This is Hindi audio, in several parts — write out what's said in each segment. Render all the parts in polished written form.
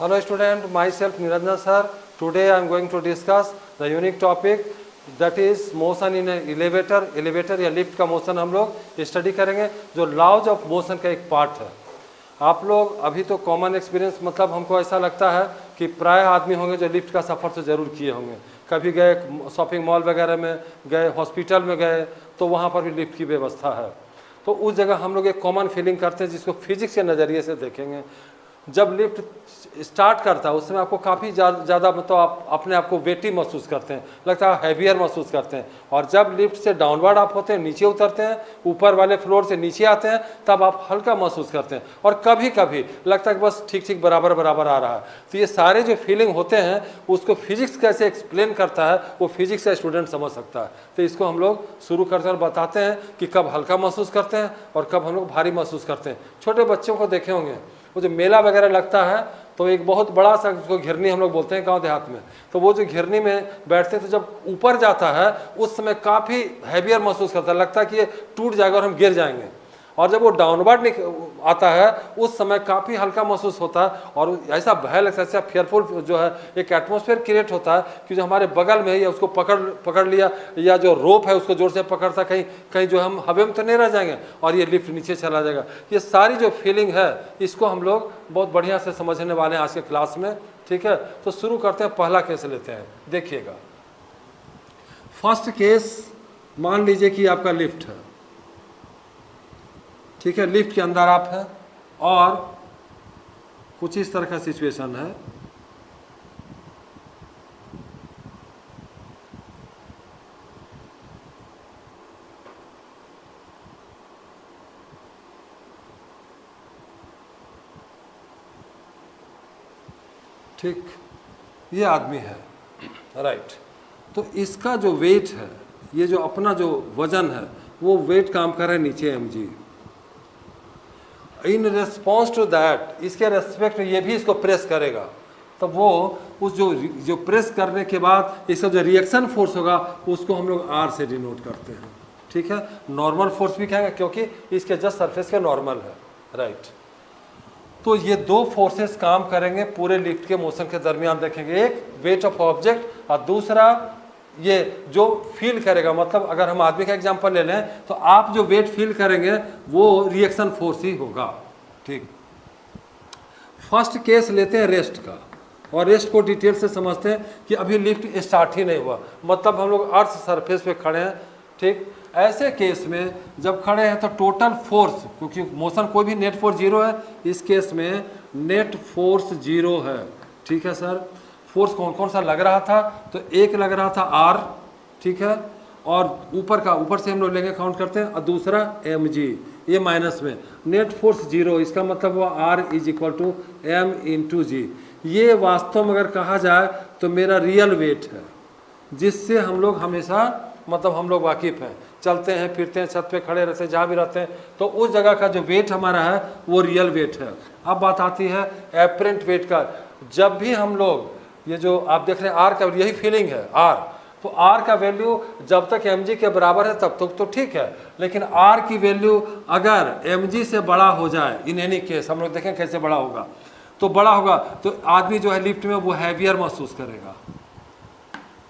Hello student, myself Niranjan sir. Today I am going to discuss the unique topic that is motion in an elevator. Elevator या lift का motion हम लोग स्टडी करेंगे जो laws of motion का एक पार्ट है। आप लोग अभी तो कॉमन एक्सपीरियंस मतलब हमको ऐसा लगता है कि प्राय आदमी होंगे जो लिफ्ट का सफ़र तो ज़रूर किए होंगे। कभी गए शॉपिंग मॉल वगैरह में गए, हॉस्पिटल में गए तो वहाँ पर भी लिफ्ट की व्यवस्था है। तो उस जगह हम लोग एक कॉमन फीलिंग करते हैं जिसको फिजिक्स के नज़रिए से देखेंगे। जब लिफ्ट स्टार्ट करता है उस समय आपको काफ़ी ज़्यादा मतलब आप अपने आप को वेटी महसूस करते हैं, लगता है हैवियर महसूस करते हैं। और जब लिफ्ट से डाउनवर्ड आप होते हैं, नीचे उतरते हैं, ऊपर वाले फ्लोर से नीचे आते हैं, तब आप हल्का महसूस करते हैं और कभी कभी लगता है कि बस ठीक ठीक बराबर बराबर आ रहा है। तो ये सारे जो फीलिंग होते हैं उसको फिजिक्स कैसे एक्सप्लेन करता है वो फिजिक्स का स्टूडेंट समझ सकता है। तो इसको हम लोग शुरू करते और बताते हैं कि कब हल्का महसूस करते हैं और कब हम लोग भारी महसूस करते हैं। छोटे बच्चों को देखे होंगे वो जो मेला वगैरह लगता है तो एक बहुत बड़ा सा उसको घिरनी हम लोग बोलते हैं गांव देहात में, तो वो जो घिरनी में बैठते हैं तो जब ऊपर जाता है उस समय काफ़ी हैवियर महसूस करता है, लगता है कि ये टूट जाएगा और हम गिर जाएंगे। और जब वो डाउनवर्ड आता है उस समय काफ़ी हल्का महसूस होता है और ऐसा भय लगता है, ऐसा फियरफुल जो है एक एटमॉस्फेयर क्रिएट होता है कि जो हमारे बगल में है या उसको पकड़ लिया या जो रोप है उसको जोर से पकड़ता, कहीं कहीं जो हम हवा में तो नहीं रह जाएंगे और ये लिफ्ट नीचे चला जाएगा। ये सारी जो फीलिंग है इसको हम लोग बहुत बढ़िया से समझने वाले हैं आज के क्लास में। ठीक है, तो शुरू करते हैं, पहला केस लेते हैं, देखिएगा। फर्स्ट केस, मान लीजिए कि आपका लिफ्ट है, ठीक है, लिफ्ट के अंदर आप हैं और कुछ इस तरह का सिचुएशन है। ठीक, ये आदमी है, राइट। तो इसका जो वेट है, ये जो अपना जो वजन है वो वेट काम कर रहा है नीचे mg। In response to that, इसके रेस्पेक्ट में ये भी इसको प्रेस करेगा, तो वो उस जो प्रेस करने के बाद इसका जो रिएक्शन फोर्स होगा उसको हम लोग R से डिनोट करते हैं। ठीक है, नॉर्मल फोर्स भी कहेंगे क्योंकि इसके जस्ट सरफेस के नॉर्मल है, राइट। तो ये दो फोर्सेस काम करेंगे पूरे लिफ्ट के मोशन के दरमियान, देखेंगे, एक वेट ऑफ ऑब्जेक्ट और दूसरा ये जो फील करेगा। मतलब अगर हम आदमी का एग्जांपल ले लें तो आप जो वेट फील करेंगे वो रिएक्शन फोर्स ही होगा। ठीक, फर्स्ट केस लेते हैं रेस्ट का, और रेस्ट को डिटेल से समझते हैं कि अभी लिफ्ट स्टार्ट ही नहीं हुआ, मतलब हम लोग अर्थ सरफेस पे खड़े हैं। ठीक, ऐसे केस में जब खड़े हैं तो टोटल फोर्स, क्योंकि मोशन कोई भी नेट फोर्स जीरो है, इस केस में नेट फोर्स जीरो है। ठीक है सर, फोर्स कौन कौन सा लग रहा था, तो एक लग रहा था R, ठीक है, और ऊपर से हम लोग लेंगे काउंट करते हैं, और दूसरा mg, ये माइनस में, नेट फोर्स जीरो, इसका मतलब हुआ R is equal to m into g. ये वास्तव में अगर कहा जाए तो मेरा रियल वेट है जिससे हम लोग हमेशा मतलब हम लोग वाकिफ़ हैं, चलते हैं फिरते हैं, छत पे खड़े रहते हैं, जहाँ भी रहते हैं, तो उस जगह का जो वेट हमारा है वो रियल वेट है। अब बात आती है एपरेंट वेट का। जब भी हम लोग ये जो आप देख रहे हैं R का, यही फीलिंग है R, तो R का वैल्यू जब तक mg के बराबर है तब तक तो ठीक है, लेकिन R की वैल्यू अगर mg से बड़ा हो जाए, इन एनी केस हम लोग देखें कैसे बड़ा होगा, तो बड़ा होगा तो आदमी जो है लिफ्ट में वो हैवियर महसूस करेगा।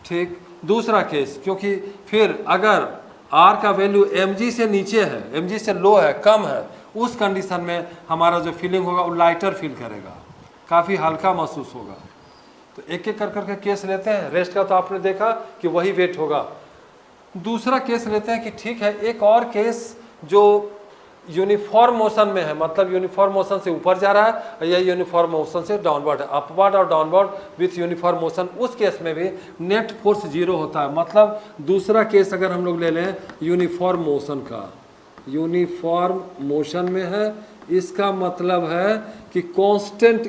ठीक, दूसरा केस, क्योंकि फिर अगर R का वैल्यू mg से नीचे है, mg से लो है, कम है, उस कंडीशन में हमारा जो फीलिंग होगा वो लाइटर फील करेगा, काफ़ी हल्का महसूस होगा। तो एक एक कर करके केस लेते हैं। रेस्ट का तो आपने देखा कि वही वेट होगा। दूसरा केस लेते हैं कि ठीक है, एक और केस जो यूनिफॉर्म मोशन में है, मतलब यूनिफॉर्म मोशन से ऊपर जा रहा है या यूनिफॉर्म मोशन से डाउनवर्ड है, अपवर्ड और डाउनवर्ड विथ यूनिफॉर्म मोशन, उस केस में भी नेट फोर्स जीरो होता है। मतलब दूसरा केस अगर हम लोग ले लें यूनिफॉर्म मोशन का, यूनिफॉर्म मोशन में है, इसका मतलब है कि कांस्टेंट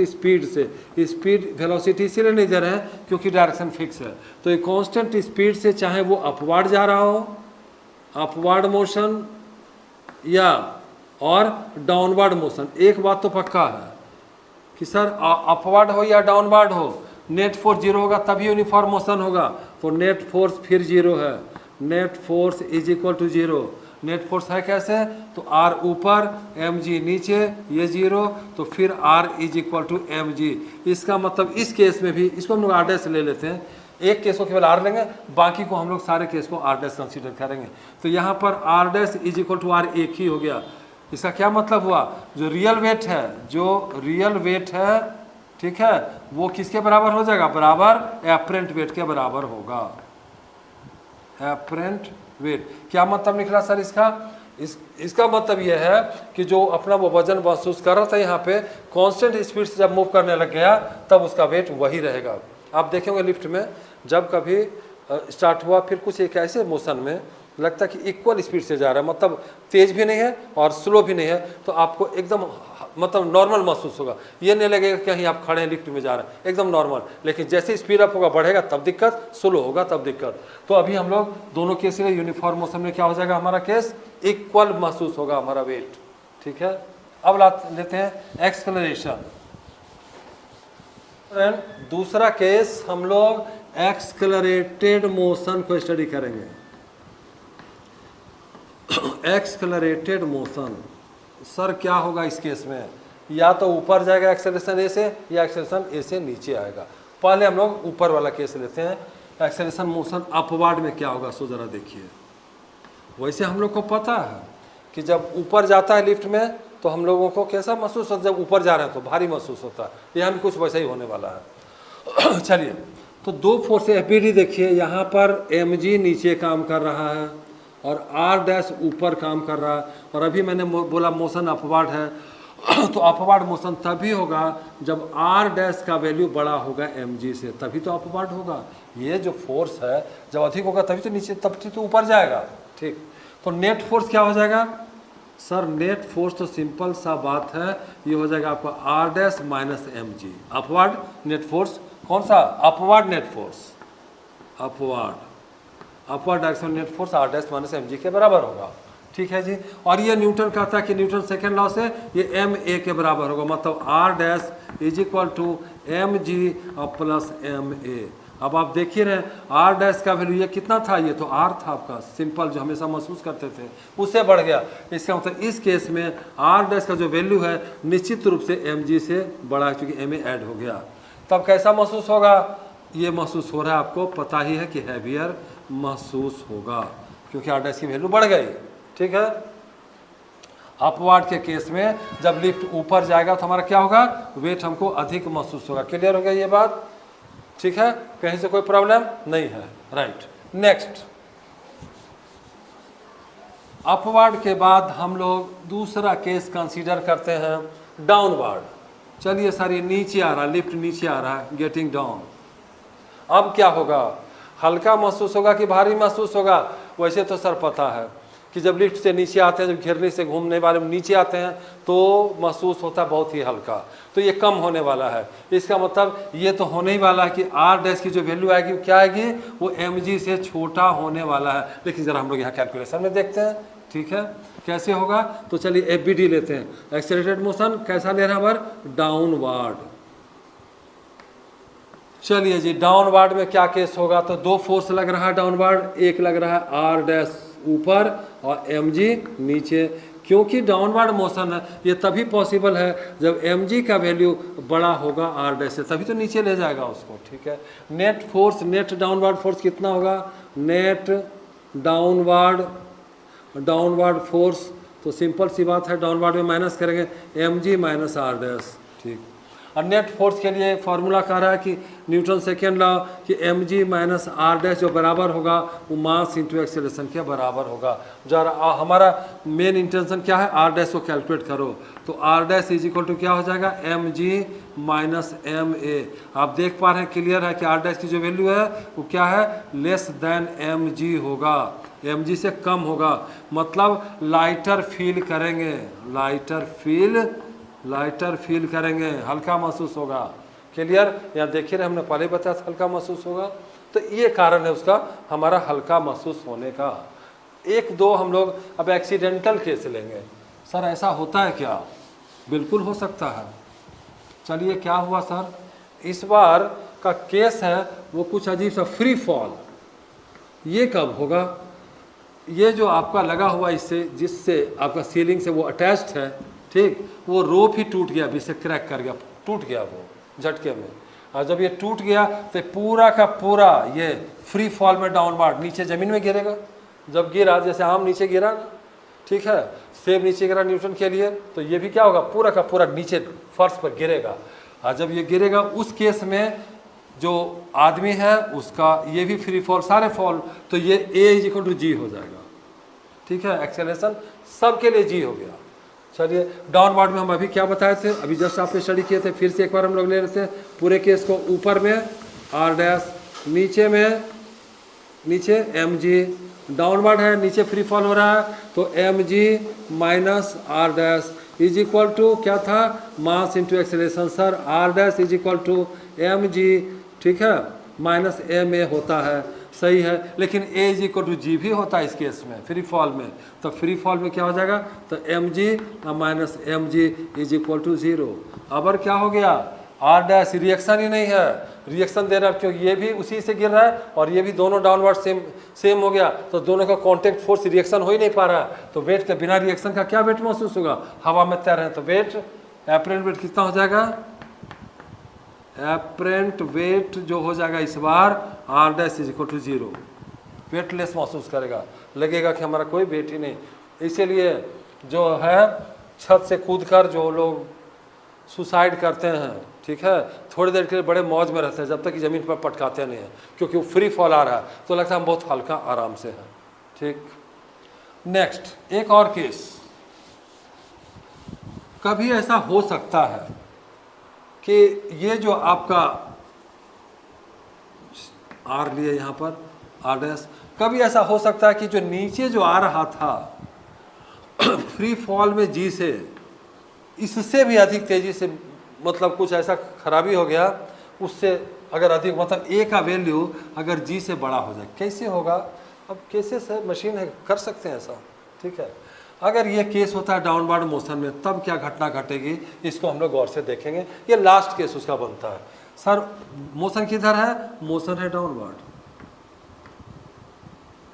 स्पीड से, स्पीड वेलोसिटी इसीलिए नहीं दे रहे हैं क्योंकि डायरेक्शन फिक्स है, तो ये कांस्टेंट स्पीड से चाहे वो अपवर्ड जा रहा हो, अपवर्ड मोशन, या और डाउनवर्ड मोशन, एक बात तो पक्का है कि सर अपवर्ड हो या डाउनवर्ड हो, नेट फोर्स जीरो होगा तभी यूनिफॉर्म मोशन होगा। तो नेट फोर्स फिर जीरो है, net force is equal to zero. Net force है कैसे, तो आर ऊपर mg नीचे, ये 0, तो फिर R is equal to mg। इसका मतलब इस केस में भी इसको हम लोग R डैश ले लेते हैं, एक केस को केवल R लेंगे, बाकी को हम लोग सारे केस को R डैश कंसीडर करेंगे। तो यहाँ पर R dash is equal to R एक ही हो गया। इसका क्या मतलब हुआ, जो रियल वेट है, जो रियल वेट है, ठीक है, वो किसके बराबर हो जाएगा, बराबर एपरेंट वेट के बराबर होगा। एपरेंट वेट क्या मतलब निकला सर इसका, इसका मतलब यह है कि जो अपना वो वजन महसूस कर रहा था यहाँ पे, कांस्टेंट स्पीड से जब मूव करने लग गया तब उसका वेट वही रहेगा। आप देखेंगे लिफ्ट में जब कभी स्टार्ट हुआ, फिर कुछ एक ऐसे मोशन में लगता है कि इक्वल स्पीड से जा रहा है, मतलब तेज भी नहीं है और स्लो भी नहीं है, तो आपको एकदम मतलब नॉर्मल महसूस होगा। ये नहीं लगेगा कि कहीं आप खड़े हैं लिफ्ट में जा रहे हैं, एकदम नॉर्मल। लेकिन जैसे स्पीड अप होगा, बढ़ेगा तब दिक्कत, स्लो होगा तब दिक्कत। तो अभी हम लोग दोनों केस में यूनिफॉर्म मोशन में क्या हो जाएगा, हमारा केस इक्वल महसूस होगा हमारा वेट, ठीक है। अब लेते हैं एक्सक्लरेशन। दूसरा केस हम लोग एक्सक्लरेटेड मोशन को स्टडी करेंगे। एक्सक्लरेटेड मोशन, सर क्या होगा इस केस में, या तो ऊपर जाएगा एक्सेलरेशन ए से, या एक्सेलरेशन ए से नीचे आएगा। पहले हम लोग ऊपर वाला केस लेते हैं, एक्सेलरेशन मोशन अपवर्ड में क्या होगा, सो जरा देखिए। वैसे हम लोग को पता है कि जब ऊपर जाता है लिफ्ट में तो हम लोगों को कैसा महसूस होता है, जब ऊपर जा रहे हैं तो भारी महसूस होता है, यहाँ भी कुछ वैसा ही होने वाला है। चलिए, तो दो फोर्स एफबीडी देखिए, यहाँ पर mg नीचे काम कर रहा है और R डैश ऊपर काम कर रहा है, और अभी मैंने बोला मोशन अपवर्ड है, तो अपवर्ड मोशन तभी होगा जब R डैश का वैल्यू बड़ा होगा mg से, तभी तो अपवर्ड होगा। ये जो फोर्स है जब अधिक होगा तभी तो नीचे, तभी तो ऊपर जाएगा, ठीक। तो नेट फोर्स क्या हो जाएगा सर, नेट फोर्स तो सिंपल सा बात है, ये हो जाएगा आपका R dash minus mg। Upward net force कौन सा, upward net force, upward direction net force R dash minus mg के बराबर होगा, ठीक है जी। और ये न्यूटन कहता है कि न्यूटन सेकेंड लॉ से ये ma के बराबर होगा, मतलब R dash is equal to mg plus ma। अब आप देखिए रहे R डैश का वैल्यू ये कितना था, ये तो R था आपका सिंपल जो हमेशा महसूस करते थे, उससे बढ़ गया। इसका मतलब इस केस में R डैश का जो वैल्यू है निश्चित रूप से mg से बड़ा है, क्योंकि ma ऐड हो गया। तब कैसा महसूस होगा, ये महसूस हो रहा है, आपको पता ही है कि हैवियर महसूस होगा, क्योंकि R डैश की वैल्यू बढ़ गई, ठीक है। अपवर्ड के केस में जब लिफ्ट ऊपर जाएगा तो हमारा क्या होगा, वेट हमको अधिक महसूस होगा। क्लियर हो गया ये बात, ठीक है, कहीं से कोई प्रॉब्लम नहीं है, राइट। नेक्स्ट, अपवर्ड के बाद हम लोग दूसरा केस कंसीडर करते हैं डाउनवर्ड। चलिए सर ये नीचे आ रहा है, लिफ्ट नीचे आ रहा है, गेटिंग डाउन। अब क्या होगा, हल्का महसूस होगा कि भारी महसूस होगा। वैसे तो सर पता है कि जब लिफ्ट से नीचे आते हैं, जब घिरनी से घूमने वाले नीचे आते हैं तो महसूस होता है बहुत ही हल्का, तो ये कम होने वाला है। इसका मतलब ये तो होने ही वाला है कि R डैश की जो वैल्यू आएगी वो क्या आएगी, वो mg से छोटा होने वाला है। लेकिन ज़रा हम लोग यहाँ कैलकुलेशन में देखते हैं, ठीक है, कैसे होगा। तो चलिए एफबीडी लेते हैं, एक्सेलरेटेड मोशन कैसा ले रहा है, डाउनवर्ड। चलिए जी, डाउनवर्ड में क्या केस होगा, तो दो फोर्स लग रहा है डाउनवर्ड, एक लग रहा है R डैश ऊपर और mg नीचे। क्योंकि डाउनवर्ड मोशन है, ये तभी पॉसिबल है जब mg का वैल्यू बड़ा होगा R डैश से, तभी तो नीचे ले जाएगा उसको, ठीक है। Net force, net downward force कितना होगा, नेट डाउनवर्ड फोर्स, तो सिंपल सी बात है, डाउनवर्ड में माइनस करेंगे mg माइनस R डैश, ठीक। और नेट फोर्स के लिए फॉर्मूला कह रहा है कि न्यूटन सेकेंड लॉ कि mg माइनस R डैश जो बराबर होगा वो मास इंटू एक्सेलरेशन के बराबर होगा। जरा हमारा मेन इंटेंशन क्या है, R डैश को कैलकुलेट करो, तो R dash is equal to क्या हो जाएगा, mg माइनस ma। आप देख पा रहे हैं, क्लियर है कि R डैश की जो वैल्यू है वो क्या है, लेस देन mg होगा, mg से कम होगा, मतलब लाइटर फील करेंगे, लाइटर फील करेंगे, हल्का महसूस होगा। क्लियर, यहाँ देखिए हमने पहले बताया था हल्का महसूस होगा, तो ये कारण है उसका हमारा हल्का महसूस होने का। एक दो हम लोग अब एक्सीडेंटल केस लेंगे। सर ऐसा होता है क्या, बिल्कुल हो सकता है। चलिए क्या हुआ सर, इस बार का केस है वो कुछ अजीब सा, फ्री फॉल। ये कब होगा, ये जो आपका लगा हुआ इससे जिससे आपका सीलिंग से वो अटैच्ड है, ठीक, वो रोप ही टूट गया, अभी से क्रैक कर गया, टूट गया वो झटके में। और जब ये टूट गया तो पूरा का पूरा ये फ्री फॉल में डाउनवर्ड नीचे ज़मीन में गिरेगा। जब गिरा, जैसे आम नीचे गिरा ना, ठीक है, सेब नीचे गिरा न्यूटन के लिए, तो ये भी क्या होगा, पूरा का पूरा नीचे फर्श पर गिरेगा। और जब ये गिरेगा उस केस में जो आदमी है उसका ये भी फ्री फॉल, सारे फॉल, तो ये A=G हो जाएगा, ठीक है। एक्सेलरेशन सबके लिए G हो गया। चलिए डाउनवर्ड में हम अभी क्या बताए थे, अभी जस्ट आपने स्टडी किए थे, फिर से एक बार हम लोग ले लेते हैं पूरे केस को। ऊपर में R', नीचे में नीचे mg, डाउनवर्ड है, नीचे फ्री फॉल हो रहा है, तो mg minus R' is equal to क्या था, mass into acceleration. Sir R' is equal to mg, ठीक है, माइनस ma होता है, सही है, लेकिन A=G भी होता है इस केस में, फ्री फॉल में। तो फ्री फॉल में क्या हो जाएगा, तो mg minus mg is equal to 0। अब और क्या हो गया, R' रिएक्शन ही नहीं है, रिएक्शन दे रहा है क्योंकि ये भी उसी से गिर रहा है और ये भी दोनों डाउनवर्ड सेम हो गया, तो दोनों का कांटेक्ट फोर्स रिएक्शन हो ही नहीं पा रहा है। तो वेट के बिना रिएक्शन का क्या वेट महसूस होगा, हवा में तैर रहे हैं, तो वेट एपरेंट वेट कितना हो जाएगा, एपरेंट वेट जो हो जाएगा इस बार R' is equal to 0। Weightless महसूस करेगा, लगेगा कि हमारा कोई वेट ही नहीं। इसीलिए जो है छत से कूदकर जो लोग सुसाइड करते हैं, ठीक है, थोड़ी देर के लिए बड़े मौज में रहते हैं जब तक कि ज़मीन पर पटकाते नहीं हैं, क्योंकि वो फ्री फॉल आ रहा है तो लगता है हम बहुत हल्का आराम से हैं, ठीक। नेक्स्ट एक और केस, कभी ऐसा हो सकता है कि ये जो आपका R लिए यहाँ पर R', कभी ऐसा हो सकता है कि जो नीचे जो आ रहा था फ्री फॉल में G से, इससे भी अधिक तेज़ी से, मतलब कुछ ऐसा खराबी हो गया, उससे अगर अधिक, मतलब A का वैल्यू अगर G से बड़ा हो जाए, कैसे होगा, अब केसेस है, मशीन है, कर सकते हैं ऐसा, ठीक है। अगर ये केस होता है डाउनवर्ड मोशन में, तब क्या घटना घटेगी, इसको हम लोग गौर से देखेंगे। ये लास्ट केस उसका बनता है। सर मोशन किधर है, मोशन है डाउनवर्ड,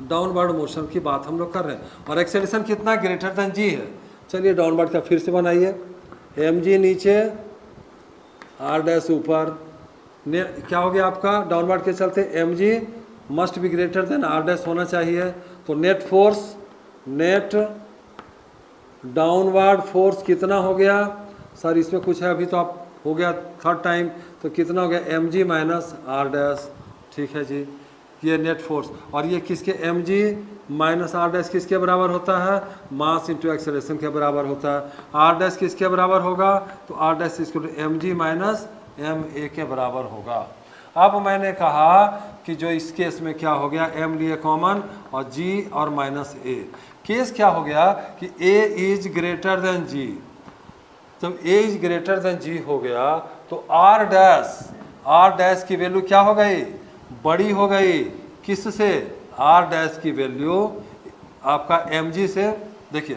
डाउनवर्ड मोशन की बात हम लोग कर रहे हैं, और एक्सेलरेशन कितना, ग्रेटर देन G है। चलिए डाउनवर्ड का फिर से बनाइए, mg नीचे R' ऊपर, क्या हो गया आपका, डाउनवर्ड के चलते mg must be greater than R' होना चाहिए। तो net force, net downward force कितना हो गया, सर इसमें कुछ है अभी तो आप हो गया थर्ड टाइम, तो कितना हो गया, mg माइनस R', ठीक है जी, ये नेट फोर्स। और ये किसके, mg माइनस R' किसके बराबर होता है, मास इंटू एक्सेलरेशन के बराबर होता है। R' किसके बराबर होगा, तो R' इसको mg माइनस ma के बराबर होगा। अब मैंने कहा कि जो इस केस में क्या हो गया, m लिए कॉमन और g और माइनस a, केस क्या हो गया कि a is greater than g। जब a is greater than g हो गया तो R' की वैल्यू क्या हो गई, बड़ी हो गई, किससे, R' की वैल्यू आपका mg से। देखिए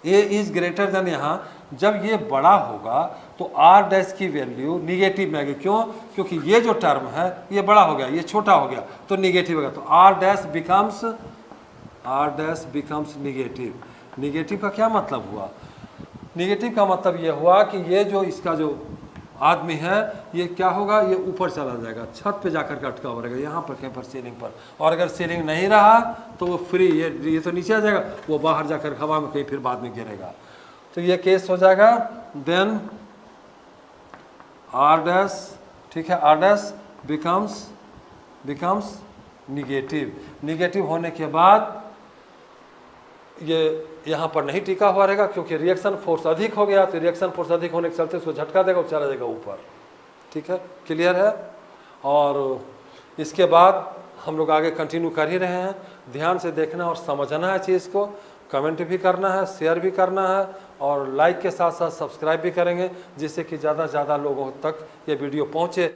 a इज ग्रेटर देन, यहाँ जब ये बड़ा होगा तो R' की वैल्यू निगेटिव में आ गई, क्यों, क्योंकि ये जो टर्म है ये बड़ा हो गया, ये छोटा हो गया तो निगेटिव होगा, तो R' बिकम्स निगेटिव। निगेटिव का क्या मतलब हुआ, निगेटिव का मतलब ये हुआ कि ये जो इसका जो आदमी है ये क्या होगा, ये ऊपर चला जाएगा, छत पे जाकर के अटका हुआ रहेगा, यहाँ पर कहीं पर सीलिंग पर, और अगर सीलिंग नहीं रहा तो वो फ्री, ये तो नीचे आ जाएगा, वो बाहर जाकर हवा में कहीं फिर बाद में गिरेगा। तो ये केस हो जाएगा, देन R', ठीक है, R' बिकम्स निगेटिव। निगेटिव होने के बाद ये यहाँ पर नहीं टिका हुआ रहेगा, क्योंकि रिएक्शन फोर्स अधिक हो गया, तो रिएक्शन फोर्स अधिक होने के चलते उसको झटका देगा और चला जाएगा ऊपर, ठीक है, क्लियर है। और इसके बाद हम लोग आगे कंटिन्यू कर ही रहे हैं, ध्यान से देखना और समझना है चीज़ को, कमेंट भी करना है, शेयर भी करना है, और लाइक के साथ साथ सब्सक्राइब भी करेंगे, जिससे कि ज़्यादा से ज़्यादा लोगों तक ये वीडियो पहुँचे।